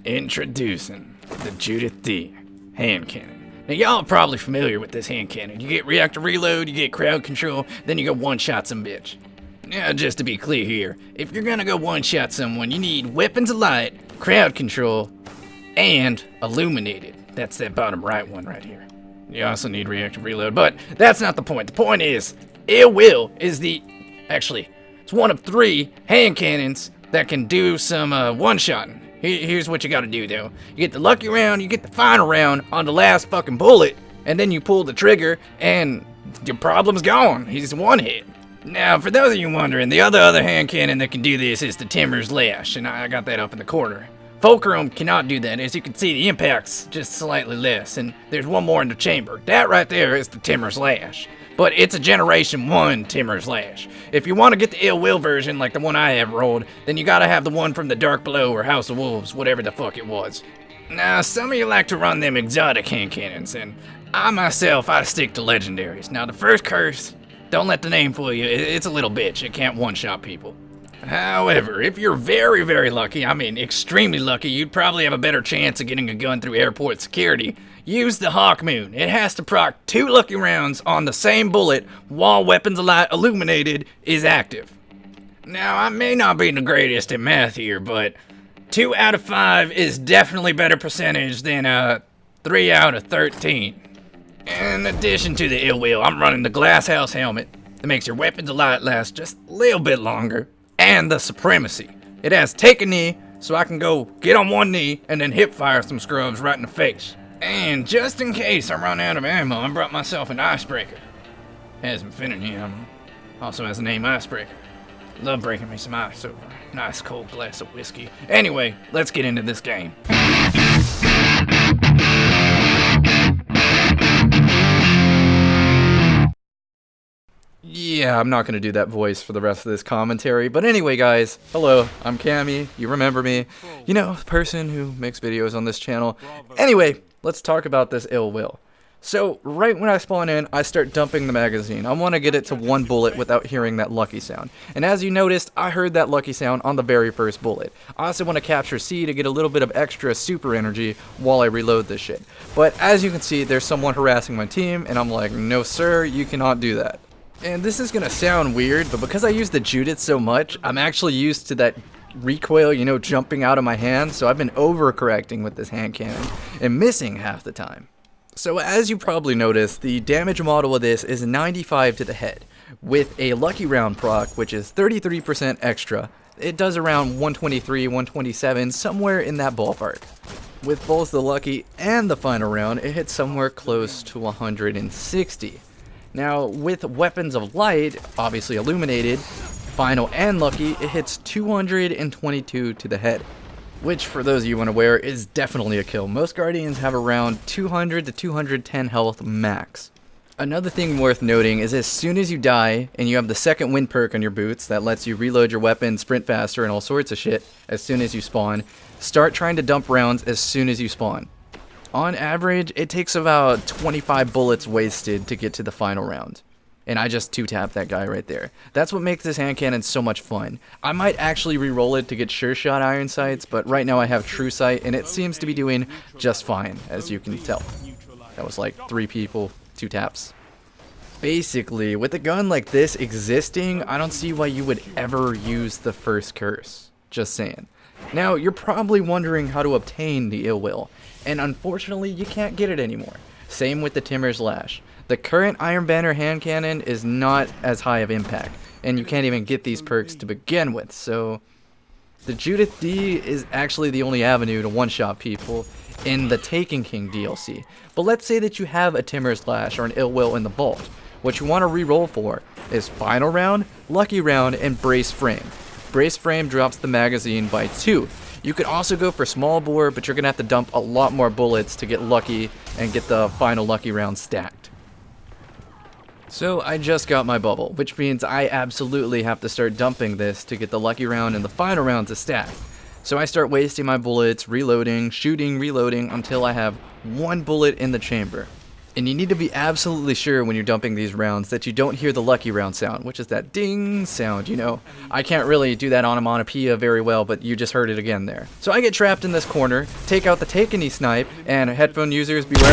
Introducing the Judith D hand cannon. Now y'all are probably familiar with this hand cannon. You get reactor reload, you get crowd control, then you go one-shot some bitch. Now just to be clear here, if you're gonna go one-shot someone, you need weapons of light, crowd control, and illuminated. That's that bottom right one right here. You also need reactor reload, but that's not the point. The point is, Ill Will is it's one of 3 hand cannons that can do some one-shotting. Here's what you gotta do though. You get the lucky round, you get the final round on the last fucking bullet, and then you pull the trigger, and your problem's gone. He's one hit. Now, for those of you wondering, the other hand cannon that can do this is the Timmer's Lash, and I got that up in the corner. Fulcrum cannot do that. As you can see, the impact's just slightly less, and there's one more in the chamber. That right there is the Timmer's Lash. But it's a Generation 1 Timmer's Lash. If you want to get the Ill Will version like the one I have rolled, then you gotta have the one from the Dark Below or House of Wolves, whatever the fuck it was. Now, some of you like to run them exotic hand cannons, and I myself, I stick to legendaries. Now, the first curse, don't let the name fool you, it's a little bitch. It can't one-shot people. However, if you're very, very lucky, I mean extremely lucky, you'd probably have a better chance of getting a gun through airport security. Use the Hawk Moon. It has to proc 2 lucky rounds on the same bullet while Weapons of Light Illuminated is active. Now, I may not be the greatest at math here, but 2 out of 5 is definitely better percentage than 3 out of 13. In addition to the Ill Will, I'm running the Glass House helmet that makes your Weapons of Light last just a little bit longer. And the Supremacy. It has Take a Knee, so I can go get on one knee and then hip fire some scrubs right in the face. And just in case I run out of ammo, I brought myself an icebreaker. Has infinity ammo. Also has the name Icebreaker. Love breaking me some ice over a nice cold glass of whiskey. Anyway, let's get into this game. Yeah, I'm not going to do that voice for the rest of this commentary. But anyway, guys, hello, I'm Cammy. You remember me. You know, the person who makes videos on this channel. Anyway, let's talk about this Ill Will. So, right when I spawn in, I start dumping the magazine. I want to get it to 1 bullet without hearing that lucky sound. And as you noticed, I heard that lucky sound on the very first bullet. I also want to capture C to get a little bit of extra super energy while I reload this shit. But as you can see, there's someone harassing my team, and I'm like, no sir, you cannot do that. And this is gonna sound weird, but because I use the Judith so much, I'm actually used to that recoil, you know, jumping out of my hand, so I've been overcorrecting with this hand cannon and missing half the time. So as you probably noticed, the damage model of this is 95 to the head, with a lucky round proc, which is 33% extra. It does around 123, 127, somewhere in that ballpark. With both the lucky and the final round, it hits somewhere close to 160. Now, with Weapons of Light, obviously illuminated, final and lucky, it hits 222 to the head. Which, for those of you unaware, is definitely a kill. Most Guardians have around 200 to 210 health max. Another thing worth noting is as soon as you die, and you have the second wind perk on your boots that lets you reload your weapon, sprint faster, and all sorts of shit as soon as you spawn, start trying to dump rounds as soon as you spawn. On average, it takes about 25 bullets wasted to get to the final round. And I just 2-tap that guy right there. That's what makes this hand cannon so much fun. I might actually re-roll it to get sure shot iron sights, but right now I have true sight, and it seems to be doing just fine, as you can tell. That was like 3 people, 2 taps. Basically, with a gun like this existing, I don't see why you would ever use the first curse. Just saying. Now, you're probably wondering how to obtain the Ill Will, and unfortunately, you can't get it anymore. Same with the Timmer's Lash. The current Iron Banner hand cannon is not as high of impact, and you can't even get these perks to begin with, so the Judith D is actually the only avenue to one-shot people in the Taken King DLC. But let's say that you have a Timmer's Lash or an Ill Will in the vault. What you want to re-roll for is Final Round, Lucky Round, and Brace Frame. Brace Frame drops the magazine by 2. You could also go for small bore, but you're going to have to dump a lot more bullets to get lucky and get the final lucky round stacked. So I just got my bubble, which means I absolutely have to start dumping this to get the lucky round and the final round to stack. So I start wasting my bullets, reloading, shooting, reloading until I have 1 bullet in the chamber. And you need to be absolutely sure when you're dumping these rounds that you don't hear the lucky round sound, which is that ding sound, you know. I can't really do that onomatopoeia very well, but you just heard it again there. So I get trapped in this corner, take out the take-any snipe, and headphone users beware.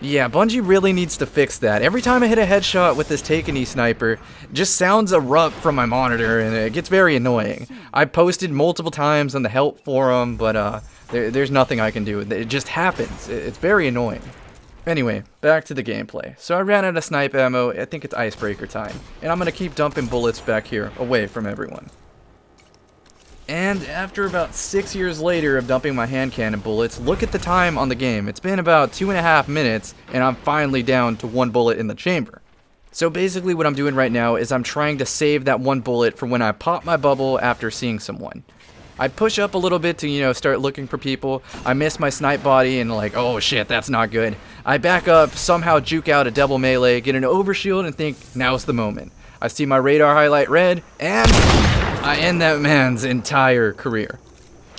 Yeah, Bungie really needs to fix that. Every time I hit a headshot with this take-any sniper, just sounds erupt from my monitor, and it gets very annoying. I posted multiple times on the help forum, but there's nothing I can do. It just happens. It's very annoying. Anyway, back to the gameplay. So I ran out of snipe ammo. I think it's icebreaker time, and I'm going to keep dumping bullets back here, away from everyone. And after about 6 years later of dumping my hand cannon bullets, look at the time on the game. It's been about 2.5 minutes, and I'm finally down to 1 bullet in the chamber. So basically what I'm doing right now is I'm trying to save that 1 bullet for when I pop my bubble after seeing someone. I push up a little bit to, you know, start looking for people. I miss my snipe body and like, oh shit, that's not good. I back up, somehow juke out a double melee, get an overshield, and think, now's the moment. I see my radar highlight red, and I end that man's entire career.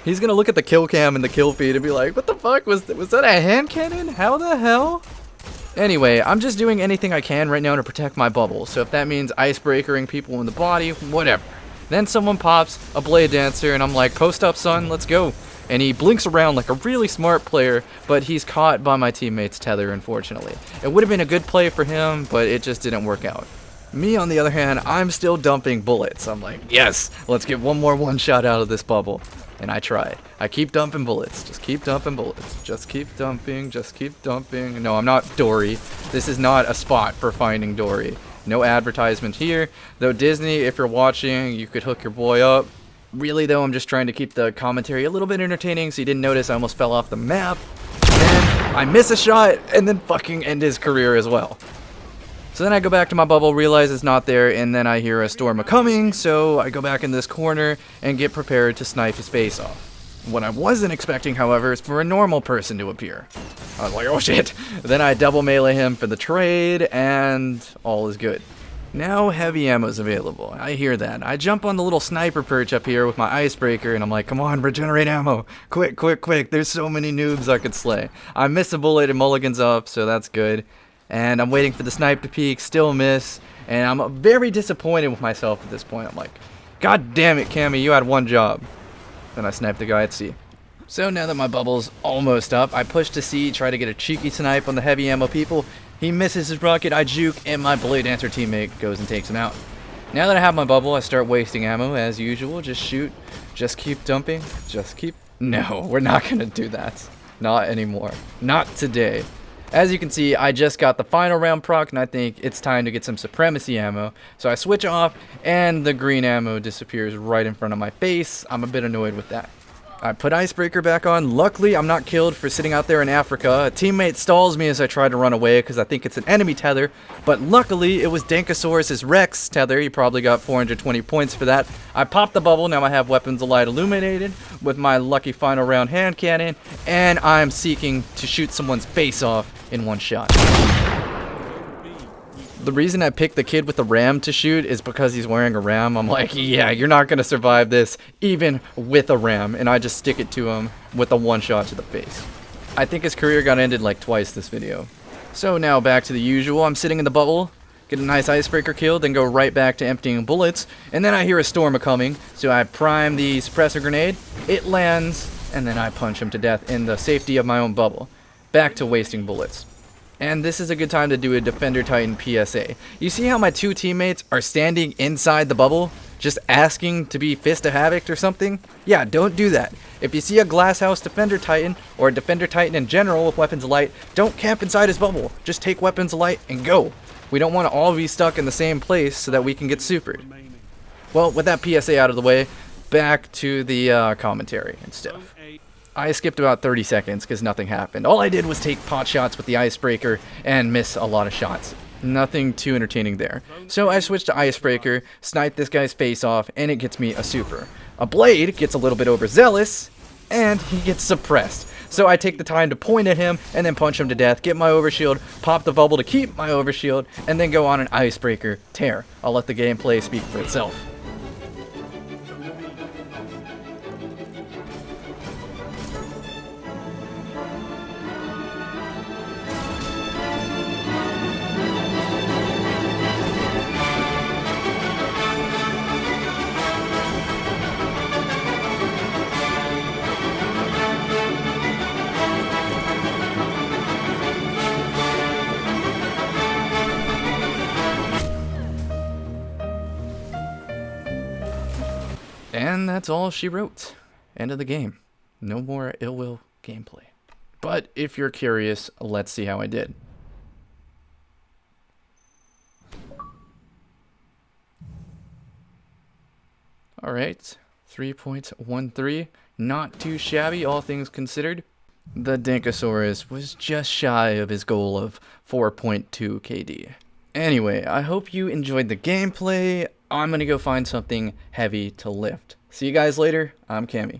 He's gonna look at the kill cam and the kill feed and be like, what the fuck, was that a hand cannon? How the hell? Anyway, I'm just doing anything I can right now to protect my bubble, so if that means icebreakering people in the body, whatever. Then someone pops a blade dancer and I'm like, post up son, let's go. And he blinks around like a really smart player, but he's caught by my teammate's tether, unfortunately. It would have been a good play for him, but it just didn't work out. Me, on the other hand, I'm still dumping bullets. I'm like, yes, let's get one more one-shot out of this bubble. And I try. I keep dumping bullets. Just keep dumping bullets. Just keep dumping. Just keep dumping. No, I'm not Dory. This is not a spot for finding Dory. No advertisement here. Though Disney, if you're watching, you could hook your boy up. Really, though, I'm just trying to keep the commentary a little bit entertaining, so you didn't notice I almost fell off the map. Then I miss a shot, and then fucking end his career as well. So then I go back to my bubble, realize it's not there, and then I hear a storm a-coming, so I go back in this corner and get prepared to snipe his face off. What I wasn't expecting, however, is for a normal person to appear. I was like, oh shit! Then I double melee him for the trade, and all is good. Now heavy ammo is available. I hear that. I jump on the little sniper perch up here with my icebreaker, and I'm like, come on, regenerate ammo. Quick, quick, quick. There's so many noobs I could slay. I miss a bullet and mulligan's up, so that's good. And I'm waiting for the snipe to peek, still miss, and I'm very disappointed with myself at this point. I'm like, god damn it, Cammy, you had one job. Then I sniped the guy at C. So now that my bubble's almost up, I push to C, try to get a cheeky snipe on the heavy ammo people. He misses his rocket, I juke, and my blade dancer teammate goes and takes him out. Now that I have my bubble, I start wasting ammo as usual. Just shoot, just keep dumping, just keep... No, we're not gonna do that. Not anymore. Not today. As you can see, I just got the final round proc, and I think it's time to get some supremacy ammo. So I switch off, and the green ammo disappears right in front of my face. I'm a bit annoyed with that. I put icebreaker back on. Luckily, I'm not killed for sitting out there in Africa. A teammate stalls me as I try to run away because I think it's an enemy tether. But luckily, it was Dankosaurus' Rex tether. He probably got 420 points for that. I popped the bubble. Now I have weapons of light illuminated with my lucky final round hand cannon. And I'm seeking to shoot someone's face off in one shot. The reason I picked the kid with the ram to shoot is because he's wearing a ram. I'm like, yeah, you're not going to survive this, even with a ram. And I just stick it to him with a one shot to the face. I think his career got ended like twice this video. So now back to the usual. I'm sitting in the bubble, get a nice icebreaker kill, then go right back to emptying bullets. And then I hear a storm a-coming, so I prime the suppressor grenade. It lands, and then I punch him to death in the safety of my own bubble. Back to wasting bullets. And this is a good time to do a Defender Titan PSA. You see how my two teammates are standing inside the bubble, just asking to be Fist of Havoc or something? Yeah, don't do that. If you see a Glasshouse Defender Titan, or a Defender Titan in general with weapons of light, don't camp inside his bubble. Just take weapons of light and go. We don't want to all be stuck in the same place so that we can get supered. Well, with that PSA out of the way, back to the commentary and stuff. I skipped about 30 seconds because nothing happened. All I did was take pot shots with the icebreaker and miss a lot of shots. Nothing too entertaining there. So I switched to icebreaker, snipe this guy's face off, and it gets me a super. A blade gets a little bit overzealous, and he gets suppressed. So I take the time to point at him and then punch him to death, get my overshield, pop the bubble to keep my overshield, and then go on an icebreaker tear. I'll let the gameplay speak for itself. that's all she wrote. End of the game. No more Ill Will gameplay. But if you're curious, let's see how I did. Alright, 3.13. Not too shabby, all things considered. The Dinkosaurus was just shy of his goal of 4.2 KD. Anyway, I hope you enjoyed the gameplay. I'm gonna go find something heavy to lift. See you guys later. I'm Cammy.